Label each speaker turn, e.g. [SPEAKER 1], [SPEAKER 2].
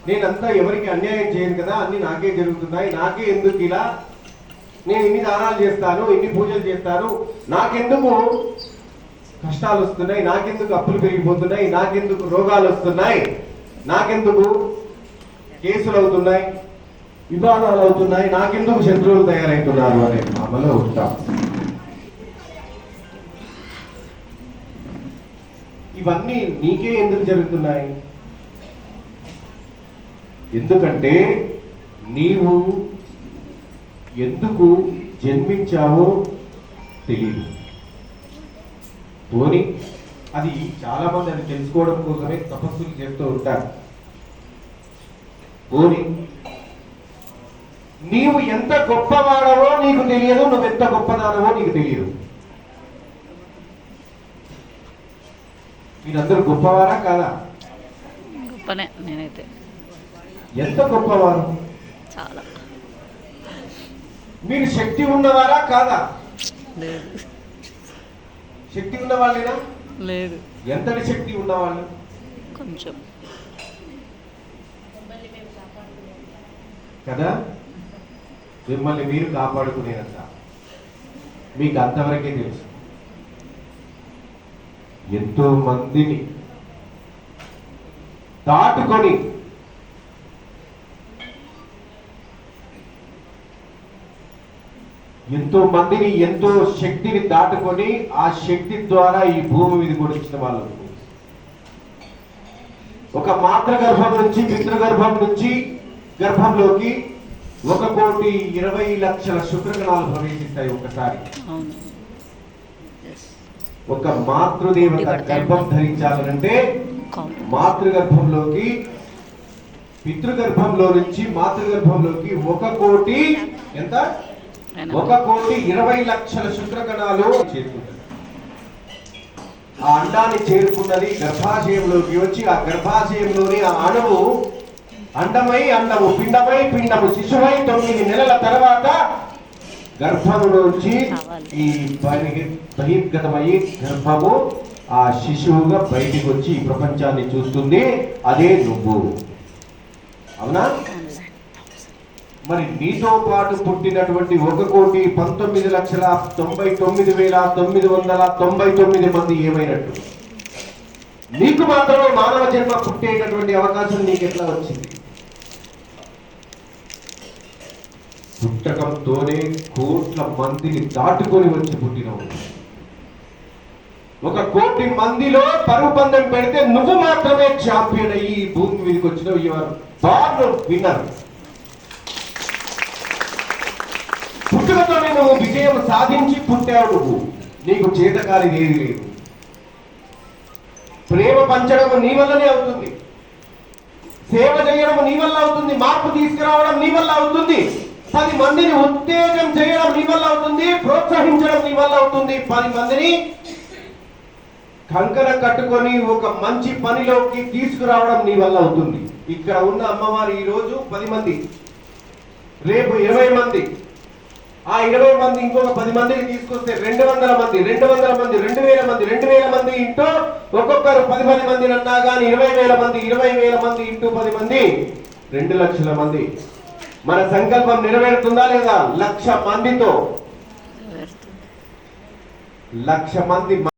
[SPEAKER 1] నేనంతా ఎవరికి అన్యాయం చేయను కదా, అన్ని నాకే జరుగుతున్నాయి, నాకే ఎందుకు ఇలా, నేను ఇన్ని దానాలు చేస్తాను, ఇన్ని పూజలు చేస్తాను, నాకెందుకు కష్టాలు వస్తున్నాయి, నాకెందుకు అప్పులు పెరిగిపోతున్నాయి, నాకెందుకు రోగాలు వస్తున్నాయి, నాకెందుకు కేసులు అవుతున్నాయి, వివాదాలు అవుతున్నాయి, నాకెందుకు శత్రువులు తయారవుతున్నారు అనే భావనలో ఉంటాం. ఇవన్నీ నీకే ఎందుకు జరుగుతున్నాయి? ఎందుకంటే నీవు ఎందుకు జన్మించావో తెలియదు. పోనీ అది చాలా మంది అది తెలుసుకోవడం కోసమే తపస్సులు చేస్తూ ఉంటారు. పోనీ నీవు ఎంత గొప్పవాడవో నీకు తెలియదు, నువ్వెంత గొప్పదానవో నీకు తెలియదు. మీరందరూ గొప్పవారా కాదా?
[SPEAKER 2] గొప్పనే. నేనైతే
[SPEAKER 1] ఎంత గొప్పవారు?
[SPEAKER 2] చాలా.
[SPEAKER 1] మీరు శక్తి ఉన్నవారా కాదా?
[SPEAKER 2] లేదు.
[SPEAKER 1] శక్తి ఉన్నవాళ్ళేనా?
[SPEAKER 2] లేదు.
[SPEAKER 1] ఎంతటి శక్తి ఉన్నవాళ్ళు?
[SPEAKER 2] కొంచెం
[SPEAKER 1] కదా. మిమ్మల్ని మీరు కాపాడుకునేదంత మీకు అంతవరకే తెలుసు. ఎంతో మందిని దాటుకొని ఎంతో శక్తిని దాటుకొని ఆ శక్తి ద్వారా ఈ భూమి మీద కూడా ఇచ్చిన వాళ్ళు. ఒక మాతృగర్భం నుంచి పితృగర్భం నుంచి గర్భంలోకి 1,20,00,000 శుక్రకణాలు ప్రవేశిస్తాయి ఒకసారి. ఒక మాతృదేవత గర్భం ధరించాలంటే మాతృగర్భంలోకి పితృగర్భంలో నుంచి మాతృగర్భంలోకి 1,20,00,000 శుక్రకణాలు చేరుకుంటాయి. ఆ అండాన్ని చేరుకున్నది గర్భాశయంలోకి వచ్చి ఆ గర్భాశయంలోని ఆ అణువు అండమై అండము పిండమై పిండము శిశువై 9 నెలల తర్వాత గర్భంలోంచి ఈ బహిర్గతమయ్యి గర్భము ఆ శిశువుగా బయటికి వచ్చి ఈ ప్రపంచాన్ని చూస్తుంది. అదే నువ్వు. అవునా? మరి నీతో పాటు పుట్టినటువంటి 1,19,99,999 మంది ఏమైనట్టు? నీకు మాత్రమే మానవ జన్మ పుట్టేటటువంటి అవకాశం నీకు ఎట్లా వచ్చింది? పుట్టకంతోనే కోట్ల మందిని దాటుకొని వచ్చి పుట్టినవు. 1,00,00,000 మందిలో పరుగు పందెం పెడితే నువ్వు మాత్రమే ఛాంపియన్ అయ్యి భూమి మీదకి వచ్చినావు. Your born winner. పుట్టుకతోనే నువ్వు విజయం సాధించి పుట్టావు. నువ్వు నీకు చేతకాలిది ఏది లేదు. ప్రేమ పంచడం నీ వల్లనే అవుతుంది, సేవ చేయడం నీ వల్ల అవుతుంది, మార్పు తీసుకురావడం నీ వల్ల అవుతుంది, 10 మందిని ఉత్తేజం చేయడం నీ వల్ల అవుతుంది, ప్రోత్సహించడం నీ వల్ల అవుతుంది, 10 మందిని కంకర కట్టుకొని ఒక మంచి పనిలోకి తీసుకురావడం నీ వల్ల అవుతుంది. ఇక్కడ ఉన్న అమ్మవారు ఈ రోజు 10 మంది, రేపు 20 మంది, ఆ 20 మంది ఇంకొక 10 మందిని తీసుకొస్తే 200 మంది, 200 మంది, 2,000 మంది, 2,000 మంది ఇంటూ ఒక్కొక్కరు 10 మందిని అన్నా కానీ 20,000 మంది, 20,000 మంది ఇంటూ 10 మంది 2,00,000 మంది. మన సంకల్పం నెరవేరుతుందా లేదా? 1,00,000 మందితో 1,00,000 మంది